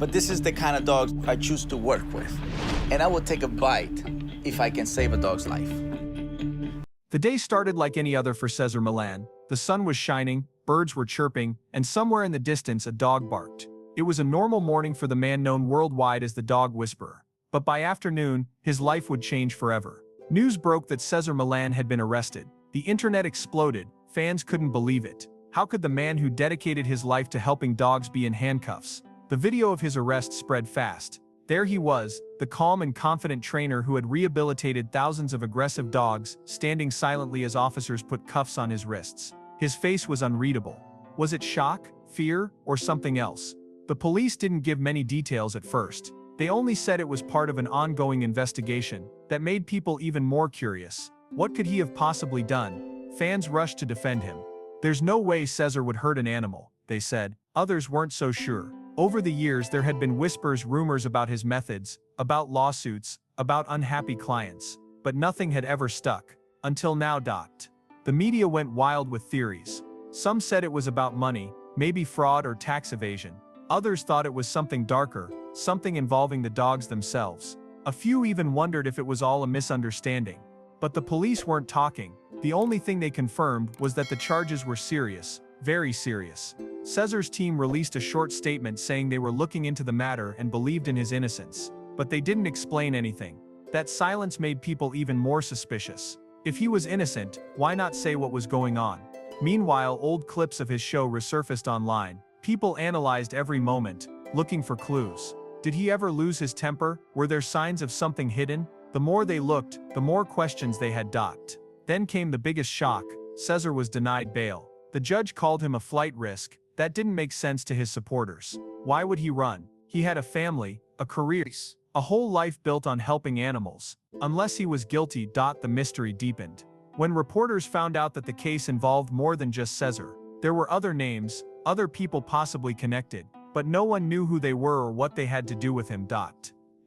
but this is the kind of dogs I choose to work with. And I will take a bite if I can save a dog's life. The day started like any other for Cesar Millan. The sun was shining, birds were chirping, and somewhere in the distance a dog barked. It was a normal morning for the man known worldwide as the Dog Whisperer. But by afternoon, his life would change forever. News broke that Cesar Millan had been arrested. The internet exploded. Fans couldn't believe it. How could the man who dedicated his life to helping dogs be in handcuffs? The video of his arrest spread fast. There he was, the calm and confident trainer who had rehabilitated thousands of aggressive dogs, standing silently as officers put cuffs on his wrists. His face was unreadable. Was it shock, fear, or something else? The police didn't give many details at first. They only said it was part of an ongoing investigation that made people even more curious. What could he have possibly done? Fans rushed to defend him. There's no way Cesar would hurt an animal, they said. Others weren't so sure. Over the years there had been rumors about his methods, about lawsuits, about unhappy clients. But nothing had ever stuck. Until now. The media went wild with theories. Some said it was about money, maybe fraud or tax evasion. Others thought it was something darker, something involving the dogs themselves. A few even wondered if it was all a misunderstanding. But the police weren't talking. The only thing they confirmed was that the charges were serious, very serious. Cesar's team released a short statement saying they were looking into the matter and believed in his innocence. But they didn't explain anything. That silence made people even more suspicious. If he was innocent, why not say what was going on? Meanwhile, old clips of his show resurfaced online. People analyzed every moment, looking for clues. Did he ever lose his temper? Were there signs of something hidden? The more they looked, the more questions they had. Then came the biggest shock. Cesar was denied bail. The judge called him a flight risk. That didn't make sense to his supporters. Why would he run? He had a family, a career, a whole life built on helping animals. Unless he was guilty. The mystery deepened. When reporters found out that the case involved more than just Cesar, there were other names, other people possibly connected, but no one knew who they were or what they had to do with him.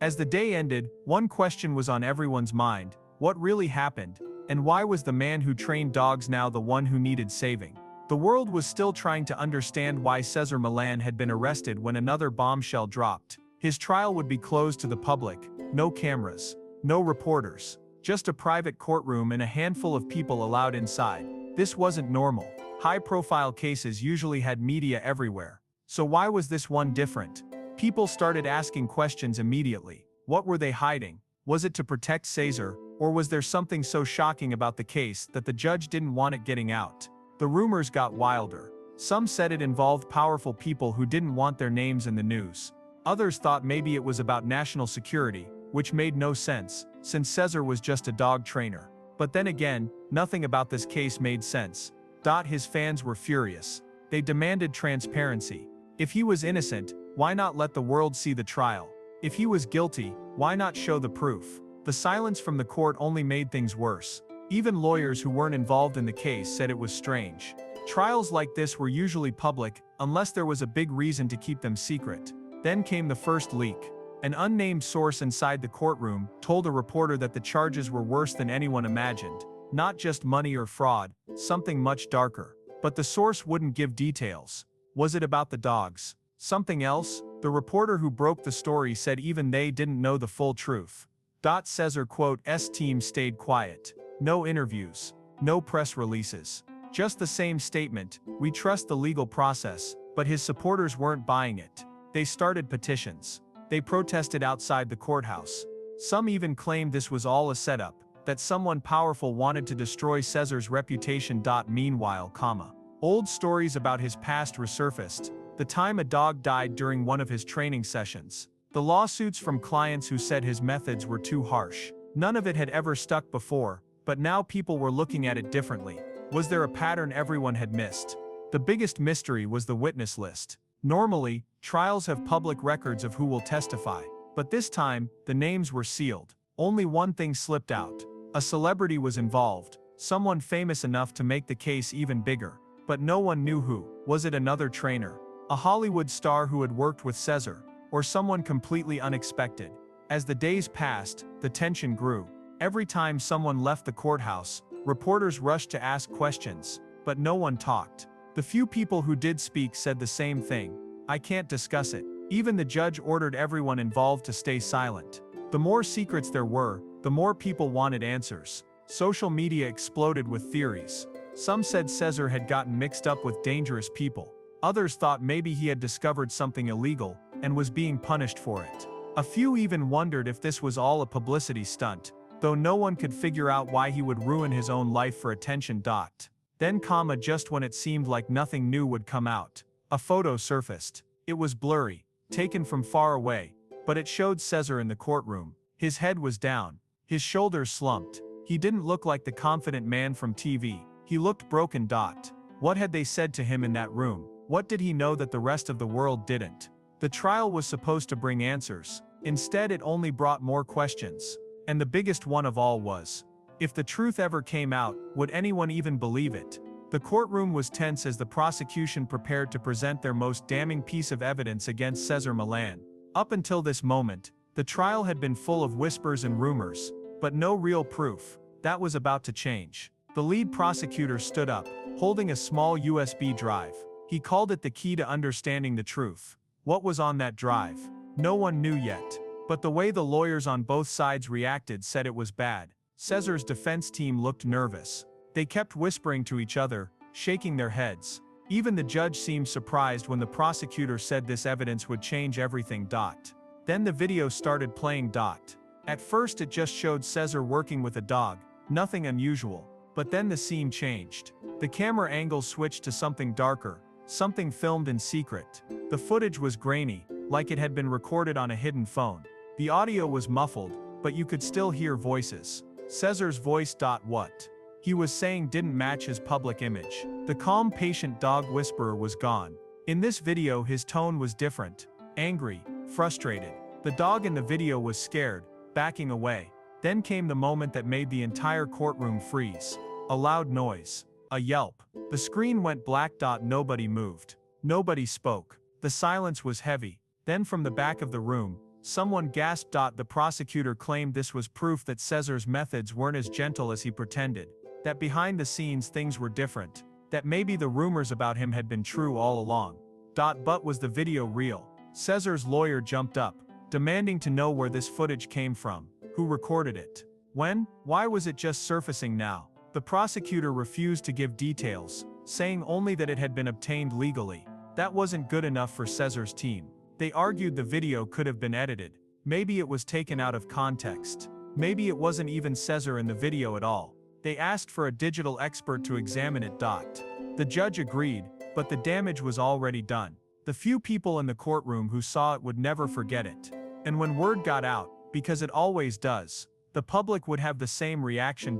As the day ended, one question was on everyone's mind: what really happened? And why was the man who trained dogs now the one who needed saving? The world was still trying to understand why Cesar Millan had been arrested when another bombshell dropped. His trial would be closed to the public, no cameras, no reporters, just a private courtroom and a handful of people allowed inside. This wasn't normal. High-profile cases usually had media everywhere. So why was this one different? People started asking questions immediately. What were they hiding? Was it to protect Cesar, or was there something so shocking about the case that the judge didn't want it getting out? The rumors got wilder. Some said it involved powerful people who didn't want their names in the news. Others thought maybe it was about national security, which made no sense, since Cesar was just a dog trainer. But then again, nothing about this case made sense. His fans were furious. They demanded transparency. If he was innocent, why not let the world see the trial? If he was guilty, why not show the proof? The silence from the court only made things worse. Even lawyers who weren't involved in the case said it was strange. Trials like this were usually public, unless there was a big reason to keep them secret. Then came the first leak. An unnamed source inside the courtroom told a reporter that the charges were worse than anyone imagined. Not just money or fraud, something much darker. But the source wouldn't give details. Was it about the dogs? Something else? The reporter who broke the story said even they didn't know the full truth. Cesar's team stayed quiet. No interviews. No press releases. Just the same statement: we trust the legal process, but his supporters weren't buying it. They started petitions. They protested outside the courthouse. Some even claimed this was all a setup, that someone powerful wanted to destroy Cesar's reputation. Meanwhile, old stories about his past resurfaced. The time a dog died during one of his training sessions. The lawsuits from clients who said his methods were too harsh. None of it had ever stuck before, but now people were looking at it differently. Was there a pattern everyone had missed? The biggest mystery was the witness list. Normally, trials have public records of who will testify, but this time, the names were sealed. Only one thing slipped out. A celebrity was involved, someone famous enough to make the case even bigger. But no one knew who. Was it another trainer? A Hollywood star who had worked with Cesar? Or someone completely unexpected? As the days passed, the tension grew. Every time someone left the courthouse, reporters rushed to ask questions, but no one talked. The few people who did speak said the same thing: I can't discuss it. Even the judge ordered everyone involved to stay silent. The more secrets there were, the more people wanted answers. Social media exploded with theories. Some said Cesar had gotten mixed up with dangerous people. Others thought maybe he had discovered something illegal and was being punished for it. A few even wondered if this was all a publicity stunt, though no one could figure out why he would ruin his own life for attention. Then, just when it seemed like nothing new would come out, a photo surfaced. It was blurry, taken from far away, but it showed Cesar in the courtroom. His head was down, his shoulders slumped. He didn't look like the confident man from TV. He looked broken. What had they said to him in that room? What did he know that the rest of the world didn't? The trial was supposed to bring answers. Instead, it only brought more questions. And the biggest one of all was, if the truth ever came out, would anyone even believe it? The courtroom was tense as the prosecution prepared to present their most damning piece of evidence against Cesar Millan. Up until this moment, the trial had been full of whispers and rumors, but no real proof. That was about to change. The lead prosecutor stood up, holding a small USB drive. He called it the key to understanding the truth. What was on that drive? No one knew yet. But the way the lawyers on both sides reacted said it was bad. Cesar's defense team looked nervous. They kept whispering to each other, shaking their heads. Even the judge seemed surprised when the prosecutor said this evidence would change everything. Then the video started playing. At first it just showed Cesar working with a dog, nothing unusual. But then the scene changed. The camera angle switched to something darker, something filmed in secret. The footage was grainy, like it had been recorded on a hidden phone. The audio was muffled, but you could still hear voices. Cesar's voice. What he was saying didn't match his public image. The calm, patient dog whisperer was gone. In this video, his tone was different. Angry, frustrated. The dog in the video was scared, backing away. Then came the moment that made the entire courtroom freeze. A loud noise. A yelp. The screen went black. Nobody moved. Nobody spoke. The silence was heavy. Then from the back of the room, someone gasped. The prosecutor claimed this was proof that Cesar's methods weren't as gentle as he pretended. That behind the scenes things were different. That maybe the rumors about him had been true all along. But was the video real? Cesar's lawyer jumped up, demanding to know where this footage came from. Who recorded it? When? Why was it just surfacing now? The prosecutor refused to give details, saying only that it had been obtained legally. That wasn't good enough for Cesar's team. They argued the video could have been edited. Maybe it was taken out of context. Maybe it wasn't even Cesar in the video at all. They asked for a digital expert to examine it. The judge agreed, but the damage was already done. The few people in the courtroom who saw it would never forget it. And when word got out, because it always does, the public would have the same reaction.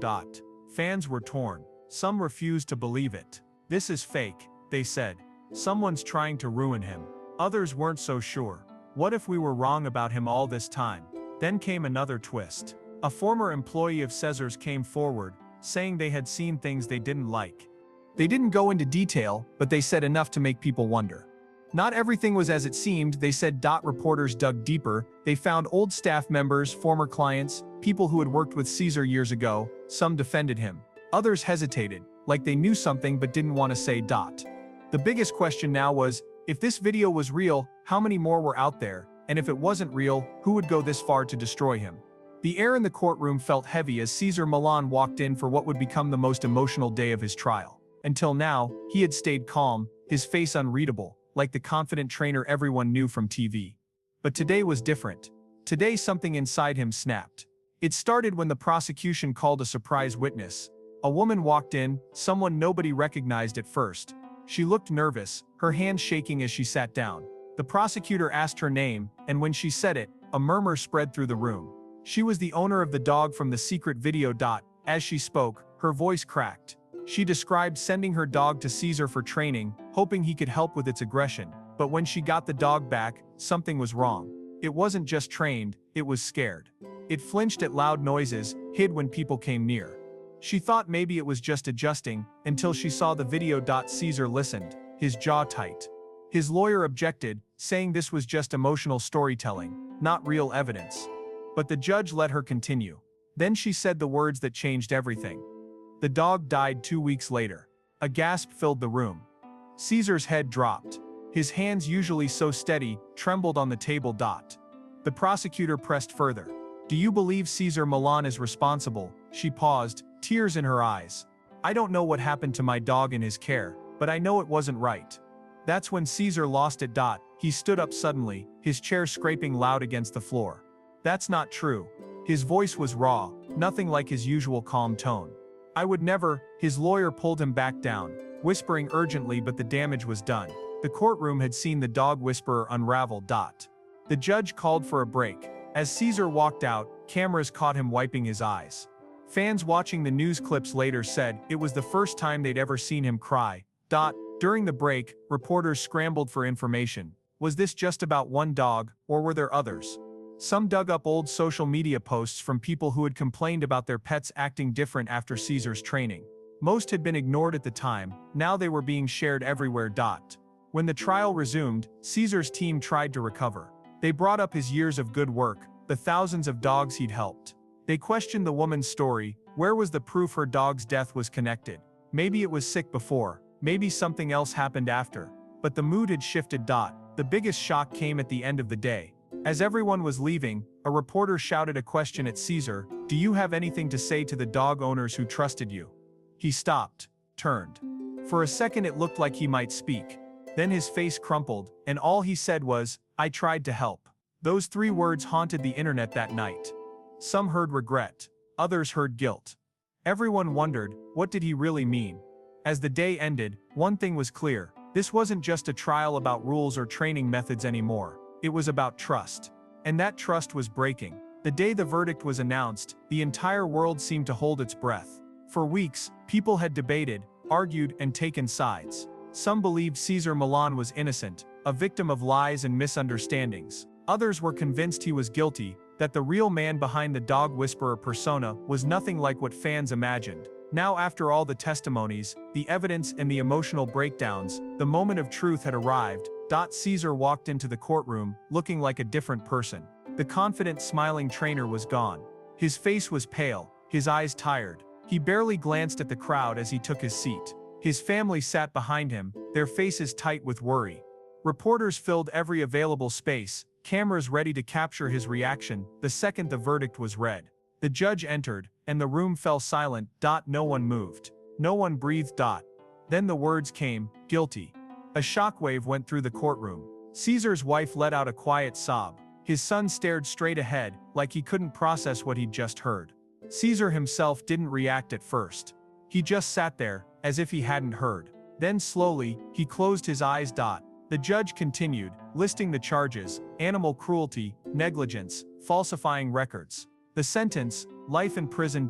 Fans were torn. Some refused to believe it. This is fake, they said. Someone's trying to ruin him. Others weren't so sure. What if we were wrong about him all this time? Then came another twist. A former employee of Cesar's came forward, saying they had seen things they didn't like. They didn't go into detail, but they said enough to make people wonder. Not everything was as it seemed, they said. Reporters dug deeper. They found old staff members, former clients, people who had worked with Cesar years ago. Some defended him. Others hesitated, like they knew something but didn't want to say. The biggest question now was, if this video was real, how many more were out there? And if it wasn't real, who would go this far to destroy him? The air in the courtroom felt heavy as Cesar Millan walked in for what would become the most emotional day of his trial. Until now, he had stayed calm, his face unreadable, like the confident trainer everyone knew from TV. But today was different. Today something inside him snapped. It started when the prosecution called a surprise witness. A woman walked in, someone nobody recognized at first. She looked nervous, her hands shaking as she sat down. The prosecutor asked her name, and when she said it, a murmur spread through the room. She was the owner of the dog from the secret video. As she spoke, her voice cracked. She described sending her dog to Cesar for training, hoping he could help with its aggression. But when she got the dog back, something was wrong. It wasn't just trained, it was scared. It flinched at loud noises, hid when people came near. She thought maybe it was just adjusting, until she saw the video. Cesar listened, his jaw tight. His lawyer objected, saying this was just emotional storytelling, not real evidence. But the judge let her continue. Then she said the words that changed everything. The dog died 2 weeks later. A gasp filled the room. Cesar's head dropped. His hands, usually so steady, trembled on the table. The prosecutor pressed further. Do you believe Cesar Millan is responsible? She paused, tears in her eyes. I don't know what happened to my dog in his care, but I know it wasn't right. That's when Cesar lost it. He stood up suddenly, his chair scraping loud against the floor. That's not true. His voice was raw, nothing like his usual calm tone. I would never. His lawyer pulled him back down, whispering urgently, but the damage was done. The courtroom had seen the dog whisperer unravel. The judge called for a break. As Cesar walked out, cameras caught him wiping his eyes. Fans watching the news clips later said it was the first time they'd ever seen him cry. During the break, reporters scrambled for information. Was this just about one dog, or were there others? Some dug up old social media posts from people who had complained about their pets acting different after Cesar's training. Most had been ignored at the time, now they were being shared everywhere. When the trial resumed, Cesar's team tried to recover. They brought up his years of good work, the thousands of dogs he'd helped. They questioned the woman's story. Where was the proof her dog's death was connected? Maybe it was sick before, maybe something else happened after. But the mood had shifted. The biggest shock came at the end of the day. As everyone was leaving, a reporter shouted a question at Cesar. Do you have anything to say to the dog owners who trusted you? He stopped, turned. For a second it looked like he might speak. Then his face crumpled, and all he said was, I tried to help. Those 3 words haunted the internet that night. Some heard regret, others heard guilt. Everyone wondered, what did he really mean? As the day ended, one thing was clear. This wasn't just a trial about rules or training methods anymore. It was about trust. And that trust was breaking. The day the verdict was announced, the entire world seemed to hold its breath. For weeks, people had debated, argued, and taken sides. Some believed Cesar Millan was innocent, a victim of lies and misunderstandings. Others were convinced he was guilty, that the real man behind the dog whisperer persona was nothing like what fans imagined. Now, after all the testimonies, the evidence, and the emotional breakdowns, the moment of truth had arrived. Cesar walked into the courtroom, looking like a different person. The confident, smiling trainer was gone. His face was pale, his eyes tired. He barely glanced at the crowd as he took his seat. His family sat behind him, their faces tight with worry. Reporters filled every available space, cameras ready to capture his reaction the second the verdict was read. The judge entered, and the room fell silent. No one moved. No one breathed. Then the words came, guilty. A shockwave went through the courtroom. Cesar's wife let out a quiet sob. His son stared straight ahead, like he couldn't process what he'd just heard. Cesar himself didn't react at first. He just sat there, as if he hadn't heard. Then slowly, he closed his eyes. The judge continued, listing the charges: animal cruelty, negligence, falsifying records. The sentence: life in prison.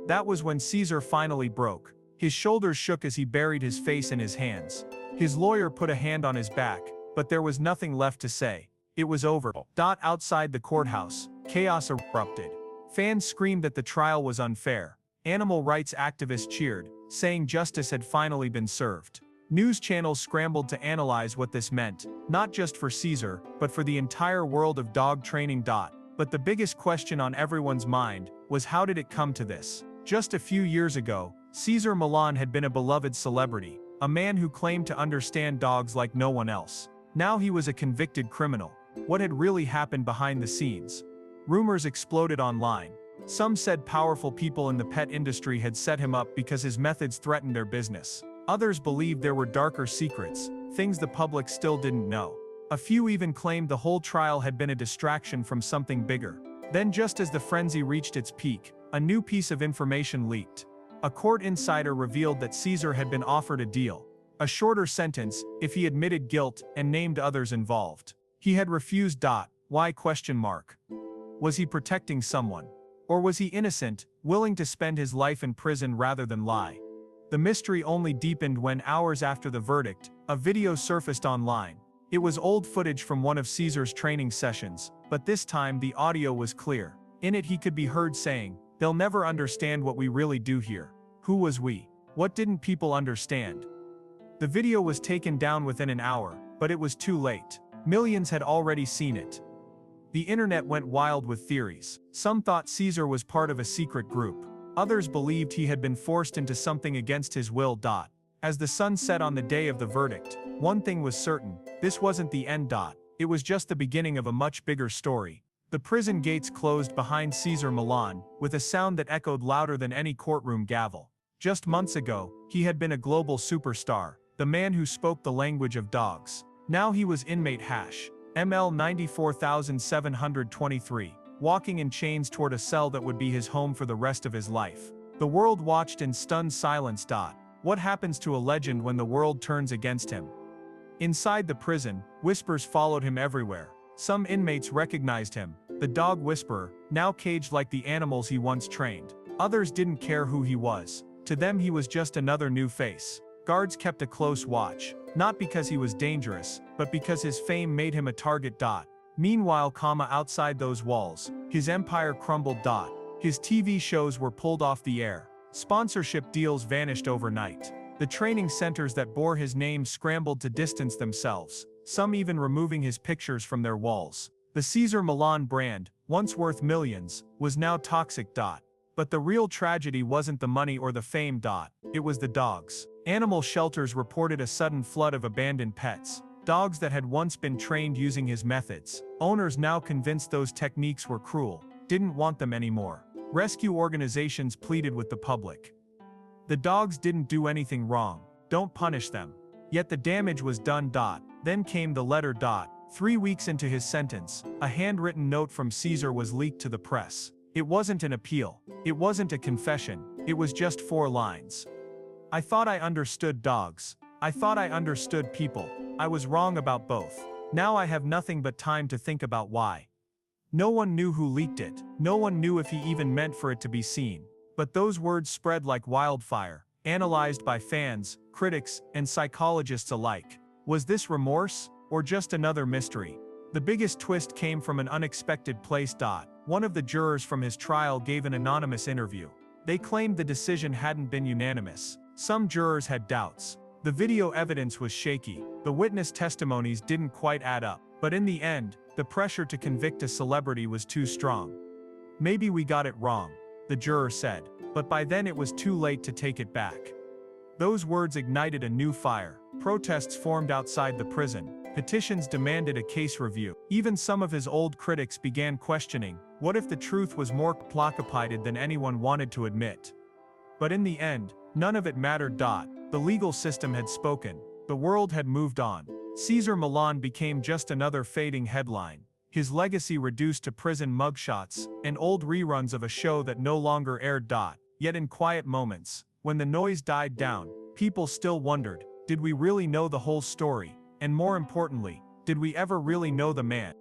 That was when Cesar finally broke. His shoulders shook as he buried his face in his hands. His lawyer put a hand on his back, but there was nothing left to say. It was over. Outside the courthouse, chaos erupted. Fans screamed that the trial was unfair. Animal rights activists cheered, saying justice had finally been served. News channels scrambled to analyze what this meant, not just for Cesar, but for the entire world of dog training. But the biggest question on everyone's mind was, how did it come to this? Just a few years ago, Cesar Millan had been a beloved celebrity, a man who claimed to understand dogs like no one else. Now he was a convicted criminal. What had really happened behind the scenes? Rumors exploded online. Some said powerful people in the pet industry had set him up because his methods threatened their business. Others believed there were darker secrets, things the public still didn't know. A few even claimed the whole trial had been a distraction from something bigger. Then, just as the frenzy reached its peak, a new piece of information leaked. A court insider revealed that Cesar had been offered a deal. A shorter sentence, if he admitted guilt and named others involved. He had refused. Why? Was he protecting someone? Or was he innocent, willing to spend his life in prison rather than lie? The mystery only deepened when, hours after the verdict, a video surfaced online. It was old footage from one of Cesar's training sessions, but this time the audio was clear. In it he could be heard saying, "They'll never understand what we really do here. Who was we? What didn't people understand?" The video was taken down within an hour, but it was too late. Millions had already seen it. The internet went wild with theories. Some thought Cesar was part of a secret group. Others believed he had been forced into something against his will. As the sun set on the day of the verdict, one thing was certain: this wasn't the end. It was just the beginning of a much bigger story. The prison gates closed behind Cesar Millan, with a sound that echoed louder than any courtroom gavel. Just months ago, he had been a global superstar, the man who spoke the language of dogs. Now he was inmate ML 94723, walking in chains toward a cell that would be his home for the rest of his life. The world watched in stunned silence. What happens to a legend when the world turns against him? Inside the prison, whispers followed him everywhere. Some inmates recognized him, the dog whisperer, now caged like the animals he once trained. Others didn't care who he was. To them he was just another new face. Guards kept a close watch, not because he was dangerous, but because his fame made him a target. Meanwhile, outside those walls, his empire crumbled. His TV shows were pulled off the air. Sponsorship deals vanished overnight. The training centers that bore his name scrambled to distance themselves, some even removing his pictures from their walls. The Cesar Millan brand, once worth millions, was now toxic. But the real tragedy wasn't the money or the fame. It was the dogs. Animal shelters reported a sudden flood of abandoned pets. Dogs that had once been trained using his methods. Owners now convinced those techniques were cruel, didn't want them anymore. Rescue organizations pleaded with the public. The dogs didn't do anything wrong. Don't punish them. Yet the damage was done. Then came the letter. 3 weeks into his sentence, a handwritten note from Cesar was leaked to the press. It wasn't an appeal. It wasn't a confession. It was just 4 lines. I thought I understood dogs. I thought I understood people. I was wrong about both. Now I have nothing but time to think about why. No one knew who leaked it. No one knew if he even meant for it to be seen. But those words spread like wildfire, analyzed by fans, critics, and psychologists alike. Was this remorse, or just another mystery? The biggest twist came from an unexpected place. One of the jurors from his trial gave an anonymous interview. They claimed the decision hadn't been unanimous. Some jurors had doubts. The video evidence was shaky. The witness testimonies didn't quite add up. But in the end, the pressure to convict a celebrity was too strong. Maybe we got it wrong, the juror said, but by then it was too late to take it back. Those words ignited a new fire. Protests formed outside the prison. Petitions demanded a case review. Even some of his old critics began questioning, what if the truth was more complicated than anyone wanted to admit? But in the end, none of it mattered. The legal system had spoken. The world had moved on. Cesar Millan became just another fading headline. His legacy reduced to prison mugshots and old reruns of a show that no longer aired. Yet in quiet moments, when the noise died down, people still wondered, did we really know the whole story? And more importantly, did we ever really know the man?